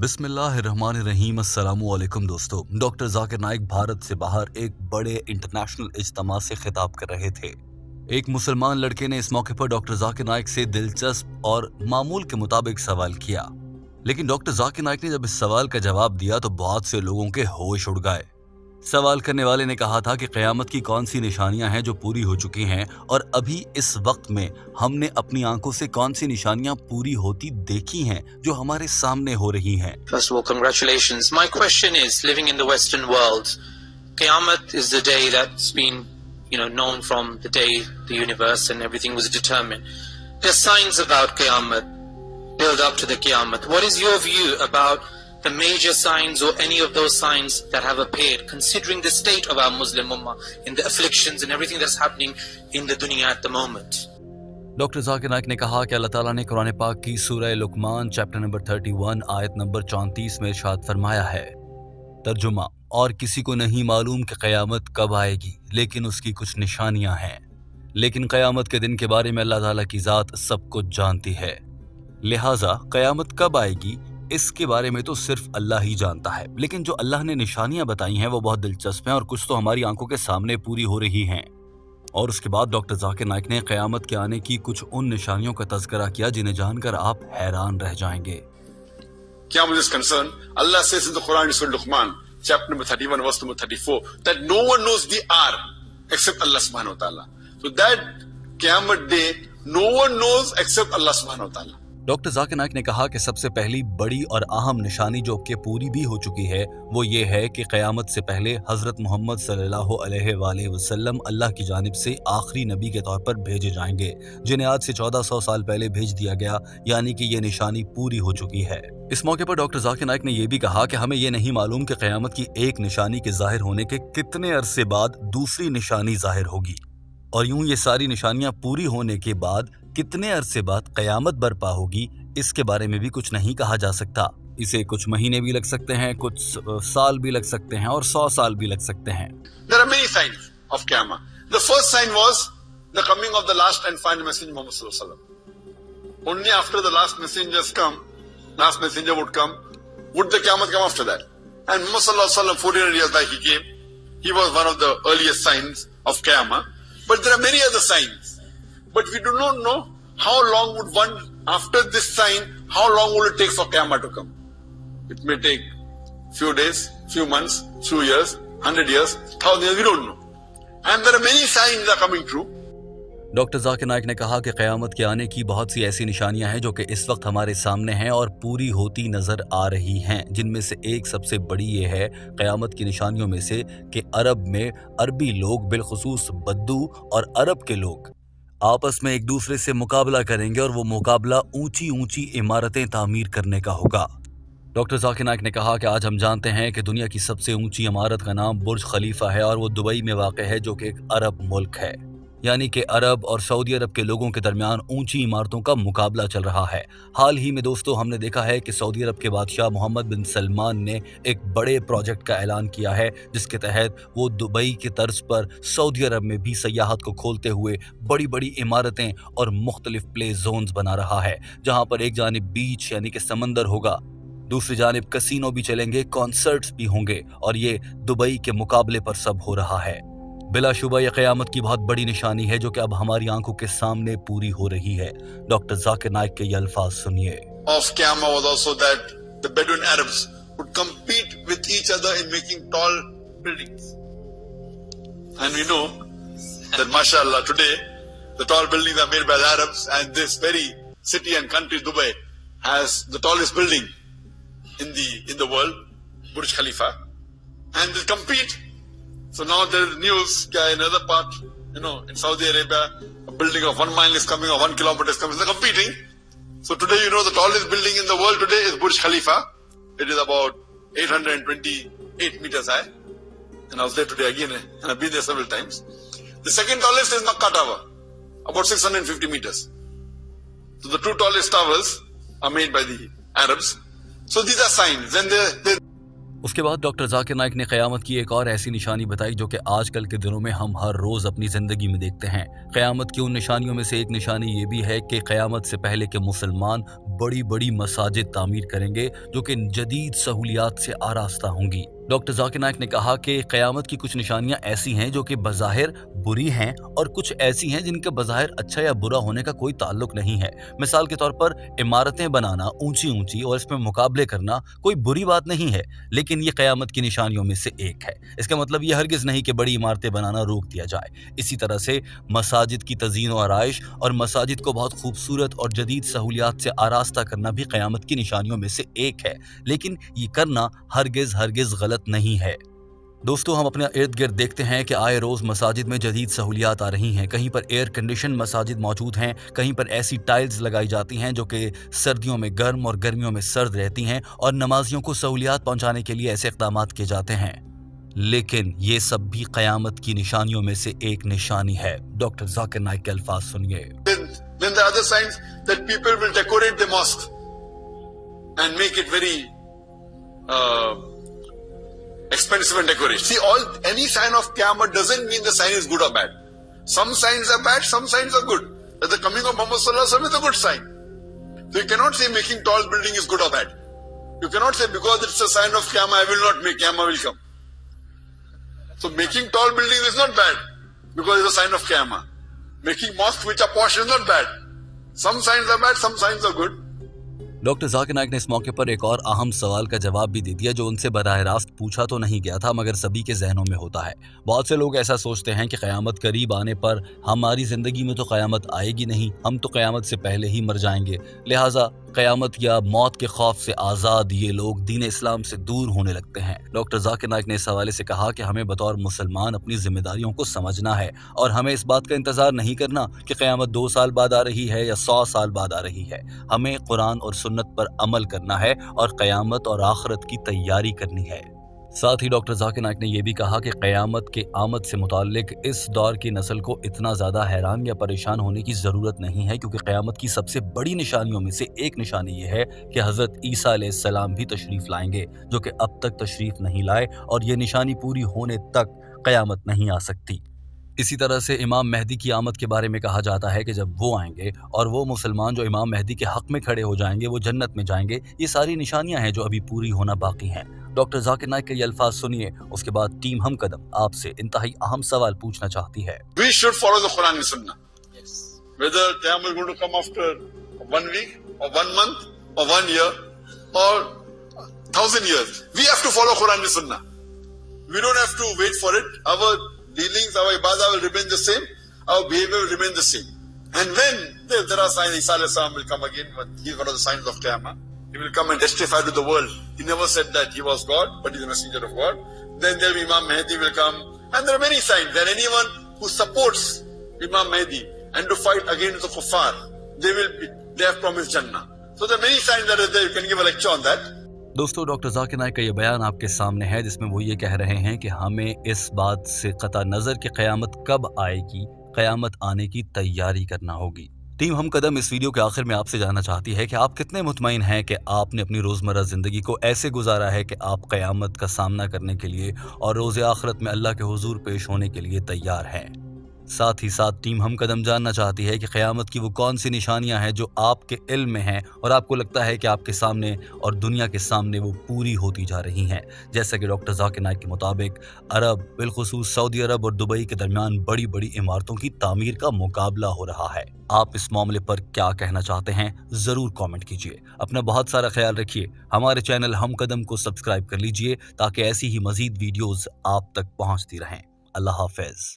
बिस्मिल्लाहिर्रहमानिर्रहीम। अस्सलामु अलैकुम दोस्तों। डॉक्टर जाकिर नाइक भारत से बाहर एक बड़े इंटरनेशनल इज्तिमा से खिताब कर रहे थे। एक मुसलमान लड़के ने इस मौके पर डॉक्टर जाकिर नाइक से दिलचस्प और मामूल के मुताबिक सवाल किया, लेकिन डॉक्टर जाकिर नाइक ने जब इस सवाल का जवाब दिया तो बहुत से लोगों के होश उड़ गए। सवाल करने वाले ने कहा था कि क़यामत की कौन सी निशानियां हैं जो पूरी हो चुकी हैं और अभी इस वक्त में हमने अपनी आंखों से कौन सी निशानियां पूरी होती देखी हैं जो हमारे सामने हो रही हैं। First of all, congratulations. My question is, living in the Western world, Qayamt is the day that's been, known from the day the universe and everything was determined. There's signs about Qayamt, build up to the Qayamt. What is your view about the major signs or any of those signs that have appeared, considering the state of our Muslim Ummah in the afflictions and everything that's happening in the dunya at the moment? Doctor Zakir Naik ने कहा कि अल्लाह ताला ने कुरान पाक की सूरह Lukman chapter number 31 आयत number 34 में इरशाद फरमाया है, तर्जुमा, और किसी को नहीं मालूम कि क़यामत कब आएगी, लेकिन उसकी कुछ निशानियां हैं। लेकिन क़यामत के दिन के बारे में अल्लाह ताला की ज़ात सब कुछ जानती है, लिहाजा क़यामत कब आएगी इसके बारे में तो सिर्फ अल्लाह ही जानता है। लेकिन जो अल्लाह ने निशानियां बताई हैं वो बहुत दिलचस्प हैं और कुछ तो हमारी आंखों के सामने पूरी हो रही हैं। और उसके बाद डॉक्टर जाकिर नाइक ने क़यामत के आने की कुछ उन निशानियों का तज़किरा किया जिन्हें जानकर आप हैरान रह जाएंगे। Qiyamah is concerned, Allah says in the Quran in Surah Luqman, chapter number 31, verse number 34, that no one knows the hour except Allah subhanahu wa ta'ala. So that Qiyamah day, no one knows except Allah subhanahu wa ta'ala. Doctor Zakir Naik ने कहा कि सबसे पहली बड़ी और अहम निशानी जो कि पूरी भी हो चुकी है वो ये है कि क़यामत से पहले हज़रत मोहम्मद सल्लल्लाहु अलैहि वसल्लम अल्लाह की जानिब से आखिरी नबी के तौर पर भेजे जाएंगे, जिन्हें आज से 1400 साल पहले भेज दिया गया, यानी कि ये निशानी पूरी हो चुकी है। इस मौके पर डॉक्टर जाकिर नाइक ने यह भी कहा कि हमें ये नहीं मालूम कि क़यामत की एक निशानी के ज़ाहिर होने के कितने अरसे बाद दूसरी निशानी ज़ाहिर होगी, और यूं ये सारी निशानियां पूरी होने के बाद कितने अरसे बाद क़यामत बर्पा होगी इसके बारे में भी कुछ नहीं कहा जा सकता। इसे कुछ महीने भी लग सकते हैं, कुछ साल भी लग सकते हैं और 100 साल भी लग सकते हैं। There are many signs of Qiyamah. The first sign was the coming of the last and final messenger Muhammad sallallahu alaihi wasallam. Only after the last messenger would come, would the Qiyamah come after that. And Muhammad sallallahu alaihi wasallam 1400 years back he came. He was one of the earliest signs of Qiyamah. But there are many other signs. But we do not know how long would one, after this sign, how long will it take for Qiyamah to come? It may take few days, few months, few years, 100 years, 1000 years, we don't know. And there are many signs that are coming true. Doctor Zakir Naik ने कहा कि क़यामत के आने की बहुत सी ऐसी निशानियां हैं जो कि इस वक्त हमारे सामने हैं और पूरी होती नज़र आ रही हैं, जिनमें से एक सबसे बड़ी ये है क़यामत की निशानियों में से कि अरब में अरबी लोग, बिलखुसूस बद्दू और अरब के लोग आपस में एक दूसरे से मुकाबला करेंगे और वो मुकाबला ऊंची ऊंची इमारतें तामीर करने का होगा। डॉक्टर जाकिर नाइक ने कहा कि आज हम जानते हैं कि दुनिया की सबसे ऊंची इमारत का नाम बुर्ज खलीफा है और वो दुबई में वाक़ है, जो कि एक अरब मुल्क है, यानी कि अरब और सऊदी अरब के लोगों के दरमियान ऊंची इमारतों का मुकाबला चल रहा है। हाल ही में दोस्तों हमने देखा है कि सऊदी अरब के बादशाह मोहम्मद बिन सलमान ने एक बड़े प्रोजेक्ट का ऐलान किया है, जिसके तहत वो दुबई के तर्ज पर सऊदी अरब में भी सयाहत को खोलते हुए बड़ी बड़ी इमारतें और मुख्तलिफ प्ले जोन्स बना रहा है, जहाँ पर एक जानिब बीच यानी कि समंदर होगा, दूसरी जानिब कसीनो भी चलेंगे, कॉन्सर्ट्स भी होंगे, और ये दुबई के मुकाबले पर सब हो रहा है। बिलाशुबा ये क़यामत की बहुत बड़ी निशानी है जो कि अब हमारी आंखों के सामने पूरी हो रही है। डॉक्टर जाकिर नाइक के ये अल्फाज सुनिए। Of Qiyamah was also that the Bedouin Arabs would compete with each other in making tall buildings. And we know that mashallah today the tall buildings are made by the Arabs, and this very city and country Dubai has the tallest building in the world, Burj Khalifa, and they compete. So now there is news that in another part, in Saudi Arabia, a building of 1 mile is coming or 1 kilometer is coming. They're competing. So today, the tallest building in the world today is Burj Khalifa. It is about 828 meters high. And I was there today again, and I've been there several times. The second tallest is Makkah Tower, about 650 meters. So the two tallest towers are made by the Arabs. So these are signs. Then उसके बाद doctor Zakir Naik ने क़यामत की एक और ऐसी निशानी बताई जो कि आजकल के दिनों में हम हर रोज़ अपनी ज़िंदगी में देखते हैं। क़यामत की उन निशानियों में से एक निशानी ये भी है कि क़यामत से पहले के मुसलमान बड़ी बड़ी मसाजिद तामीर करेंगे जो कि जदीद सहूलियात से आरास्ता होंगी। डॉक्टर जाकिर नाइक ने कहा कि क़यामत की कुछ निशानियां ऐसी हैं जो कि बज़ाहिर बुरी हैं और कुछ ऐसी हैं जिनका बज़ाहिर अच्छा या बुरा होने का कोई ताल्लुक नहीं है। मिसाल के तौर पर इमारतें बनाना ऊंची ऊंची और इसमें मुकाबले करना कोई बुरी बात नहीं है, लेकिन ये क़यामत की निशानियों में से एक है। इसका मतलब ये हरगिज़ नहीं कि बड़ी इमारतें बनाना रोक दिया जाए। इसी तरह से मसाजिद की तज़ीन और आराइश और मसाजिद को बहुत खूबसूरत और जदीद सहूलियात से आरास्ता करना भी क़यामत की निशानियों में से एक है, लेकिन ये करना हरगिज़ गलत नहीं है। दोस्तों, हम अपने इर्द गिर्द देखते हैं कि आए रोज़ मसाजिद में जदीद सहूलियात आ रही हैं। कहीं पर एयर कंडीशन मसाजिद मौजूद हैं, कहीं पर ऐसी टाइल्स लगाई जाती हैं जो कि सर्दियों में गर्म और गर्मियों में सर्द रहती हैं और नमाजियों को सहूलियात पहुंचाने के लिए ऐसे इक़दामात किए जाते हैं। लेकिन ये सब भी क़यामत की निशानियों में से एक निशानी है। डॉक्टर जाकिर नाइक के अल्फाज सुनिए। Then the other signs that people will decorate the mosque and make it very expensive and decorated. See, any sign of Qiyamah doesn't mean the sign is good or bad. Some signs are bad, some signs are good. That the coming of Muhammad Sallallahu Alaihi Wasallam is a good sign. So you cannot say making tall building is good or bad. You cannot say because it's a sign of Qiyamah, I will not make, Qiyamah will come. So making tall buildings is not bad because it's a sign of Qiyamah. Making mosques which are posh is not bad. Some signs are bad, some signs are good. Doctor Zakir Naik ने इस मौके पर एक और अहम सवाल का जवाब भी दे दिया जो उनसे बराह रास्त पूछा तो नहीं गया था मगर सभी के जहनों में होता है। बहुत से लोग ऐसा सोचते हैं कि क़यामत करीब आने पर हमारी ज़िंदगी में तो क़यामत आएगी नहीं, हम तो क़यामत से पहले ही मर जाएंगे, लिहाजा क़यामत या मौत के खौफ से आज़ाद ये लोग दीन इस्लाम से दूर होने लगते हैं। डॉक्टर जाकिर नाइक ने इस हवाले से कहा कि हमें बतौर मुसलमान अपनी जिम्मेदारियों को समझना है और हमें इस बात का इंतज़ार नहीं करना कि क़यामत 2 साल बाद आ रही है या 100 साल बाद आ रही है। हमें कुरान और सुन्नत पर अमल करना है और क़यामत और आखिरत की तैयारी करनी है। साथ ही डॉक्टर जाकिर नाइक ने यह भी कहा कि क़यामत के आमद से मुताल्लिक इस दौर की नस्ल को इतना ज़्यादा हैरान या परेशान होने की ज़रूरत नहीं है क्योंकि क़यामत की सबसे बड़ी निशानियों में से एक निशानी ये है कि हज़रत ईसा अलैहिस्सलाम भी तशरीफ़ लाएंगे जो कि अब तक तशरीफ़ नहीं लाए और ये निशानी पूरी होने तक क़यामत नहीं आ सकती। इसी तरह से इमाम मेहदी की आमद के बारे में कहा जाता है कि जब वो आएंगे और वो मुसलमान जो इमाम मेहदी के हक़ में खड़े हो जाएंगे वो जन्नत में जाएंगे। ये सारी निशानियां हैं जो अभी पूरी होना बाकी हैं। डॉक्टर जाकिर नाइक के ये अल्फाज सुनिए। उसके बाद टीम हम कदम आपसे इंतहाई अहम सवाल पूछना चाहती है। We should follow the Quran and Sunnah. Yes. Whether Qiyamah is going to come after 1 week or 1 month or 1 year or 1,000 years, we have to follow Quran and Sunnah. We don't have to wait for it. Our dealings, our ibadah will remain the same, our behavior will remain the same. And when there are signs, Isa alayhi salam will come again, he is one of the signs of Qiyamah. He will come and testify to the world. He never said that he was God, but he is a messenger of God. Then there will be Imam Mahdi will come, and there are many signs. And anyone who supports Imam Mahdi and to fight against the kuffar, they have promised Jannah. So there are many signs that are there. You can give a lecture on that. दोस्तों, doctor Zakir Naik का ये बयान आपके सामने है जिसमें वो ये कह रहे हैं कि हमें इस बात से कता नज़र कि क़यामत कब आएगी, क़यामत आने की तैयारी करना होगी। टीम हम कदम इस वीडियो के आखिर में आपसे जानना चाहती है कि आप कितने मुतमईन हैं कि आपने अपनी रोज़मर्रा ज़िंदगी को ऐसे गुजारा है कि आप क़यामत का सामना करने के लिए और रोज़े आखिरत में अल्लाह के हुजूर पेश होने के लिए तैयार हैं। साथ ही साथ टीम हम कदम जानना चाहती है कि क़यामत की वो कौन सी निशानियां हैं जो आपके इल्म में हैं और आपको लगता है कि आपके सामने और दुनिया के सामने वो पूरी होती जा रही हैं। जैसा कि डॉक्टर जाकिर नाइक के मुताबिक अरब बिलखुसूस सऊदी अरब और दुबई के दरमियान बड़ी बड़ी इमारतों की तामीर का मुकाबला हो रहा है। आप इस मामले पर क्या कहना चाहते हैं ज़रूर कॉमेंट कीजिए। अपना बहुत सारा ख्याल रखिए। हमारे चैनल हम कदम को सब्सक्राइब कर लीजिए ताकि ऐसी ही मज़ीद वीडियोज़ आप तक पहुँचती रहें। अल्लाह हाफ़िज़।